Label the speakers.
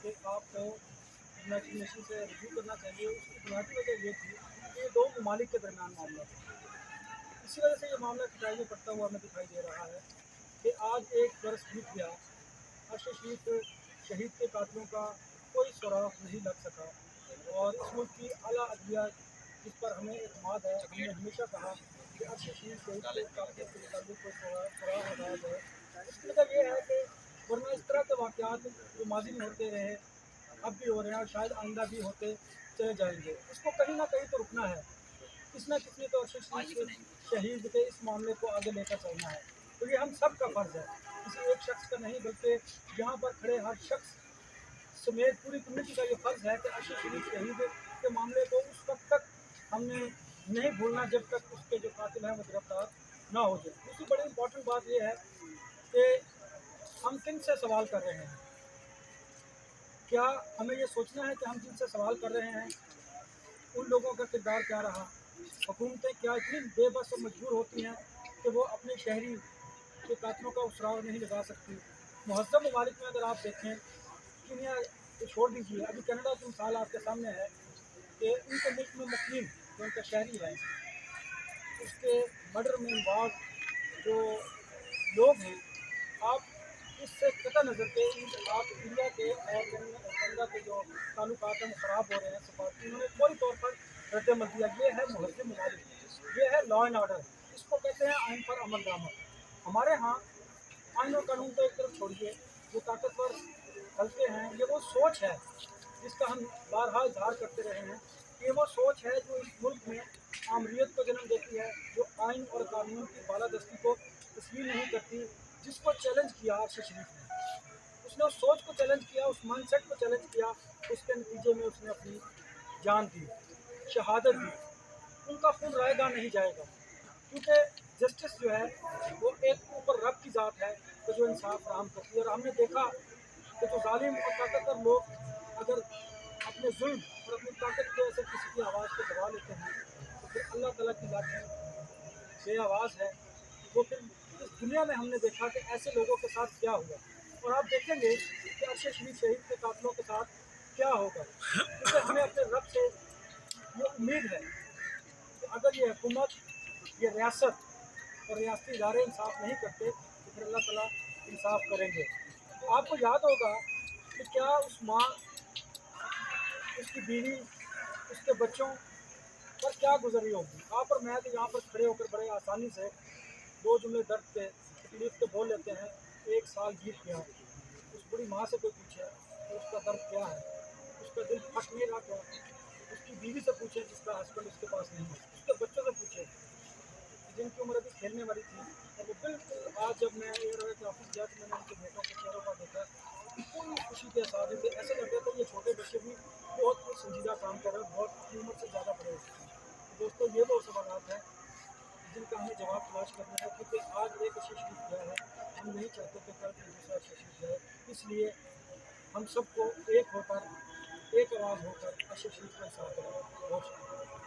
Speaker 1: कि आप इमेजिनेशन से रिव्यू करना चाहिए, उसकी बुनियादी वजह ये थी कि ये 2 ममालिक के दरमियान मामला था। इसी वजह से ये मामला खटाई में पड़ता हुआ हमें दिखाई दे रहा है कि आज 1 बरस बीत गया, अर्श शरीफ शहीद के कातिलों का कोई सुराग नहीं लग सका और इस मुल्क की आला अदलिया जिस पर हमें एतमाद है, हमने हमेशा कहा कि अर्श शरीफ शहीद के कातिलों के मुताबिक कोई सुराग लगाया जाए। इसकी मतलब ये है कि वरना इस तरह के वाक़यात जो माज़ी में होते रहे, अब भी हो रहे हैं और शायद आइंदा भी होते चले जाएंगे। इसको कहीं ना कहीं तो रुकना है, किसी न किसी ने तो अर्श शरीफ शहीद के इस मामले को आगे लेकर चलना है। तो ये हम सब का फ़र्ज़ है, किसी एक शख्स का नहीं बल्कि यहाँ पर खड़े हर शख्स समेत पूरी कम्युनिटी का ये फ़र्ज़ है कि अर्श शरीफ शहीद के मामले को उस वक्त तक हमने नहीं भूलना जब तक उसके जो कातिल हैं वो गिरफ्तार ना हो जाए। दूसरी बड़ी इंपॉर्टेंट बात ये है कि हम किन से सवाल कर रहे हैं। क्या हमें ये सोचना है कि हम जिनसे सवाल कर रहे हैं उन लोगों का किरदार क्या रहा? हुकूमतें क्या इतनी बेबस और मजबूर होती हैं कि वो अपने शहरी के कातलों का सुराग नहीं लगा सकती? मुहज़्ज़ब ममालिक में अगर आप देखें, कीनिया को छोड़ दीजिए, अभी कनाडा की मिसाल आपके सामने है कि उनके मुल्क में मुस्लिम जो उनका शहरी है, उसके मर्डर में इन्वॉल्व जो लोग हैं, आप इससे कतई नज़र के आप इंडिया के और कनाडा के जो ताल्लुकात हैं वो ख़राब हो रहे हैं सफारती, उन्होंने फौरी तौर पर रद्द-ए-अमल दिया। ये है मुहज़्ज़ब ममालिक, ये है लॉ एंड ऑर्डर, इसको कहते हैं आइन पर अमल दरामद। हमारे यहाँ आइन और कानून को एक तरफ छोड़िए, जो ताकतवर हल्के हैं, ये वो सोच है जिसका हम बारहा इजहार करते रहे हैं। ये वो सोच है जो इस मुल्क में आमरीत को जन्म देती है, जो आइन और कानून की बालादस्ती को तस्लीम नहीं करती, जिसको चैलेंज किया अर्श शरीफ ने। उसने उस सोच को चैलेंज किया, उस माइंडसेट को चैलेंज किया, उसके नतीजे में उसने अपनी जान दी, शहादत दी। उनका खून रायगा नहीं जाएगा, क्योंकि जस्टिस जो है वो एक ऊपर रब की ज़ात है तो जो इंसाफ फराहम करती है। और हमने देखा कि जो जालिम और ताकतवर लोग अगर अपने जुल्म और अपनी ताकत की वजह से किसी की आवाज़ को दबा लेते हैं, तो फिर अल्लाह ताला की लाठी बेआवाज़ है। वो फिर इस दुनिया में हमने देखा कि ऐसे लोगों के साथ क्या हुआ, और आप देखेंगे कि अर्श शरीफ शहीद के कातलों के साथ क्या होगा, क्योंकि हमें अपने रब से ये उम्मीद है कि अगर ये हुकूमत, ये रियासत और रियासती इदारे इंसाफ नहीं करते तो फिर अल्लाह ताला इंसाफ करेंगे। आपको याद होगा कि क्या उस माँ, उसकी बीवी, उसके बच्चों पर क्या गुजर रही होगी। आप और मैं तो यहाँ पर खड़े होकर बड़े आसानी से 2 जुमले दर्द के तकलीफ के बोल लेते हैं। 1 साल बीत गया, उस बुरी माँ से कोई पूछे तो उसका दर्द क्या है, उसका दिल फट नहीं रहा क्या? उसकी बीवी से पूछे जिसका हस्बैंड उसके पास नहीं है, उसके बच्चों से पूछे जिनकी उम्र अभी खेलने वाली थी। और वो बिल्कुल, आज जब मैं एयरवे के ऑफिस गया तो मैंने उनके बेटों के चेहरों पर देखा, बिल्कुल खुशी के साथ थे। ऐसे लग रहे थे ये छोटे बच्चे भी बहुत कुछ संजीदा काम कर रहे हैं, बहुत अपनी उम्र से ज़्यादा बड़े हो चुके हैं। तो दोस्तों, ये वो सवालात हैं जिनका हमें जवाब तलाश करना है, क्योंकि आज एक अच्छी शरीफ गया है, हम नहीं चाहते कि कल कोई दूसरा अच्छा शरीफ जाए। इसलिए हम सबको एक होकर, एक आवाज़ होकर अच्छे शरीफ का इंसाफ करें। बहुत शुक्रिया।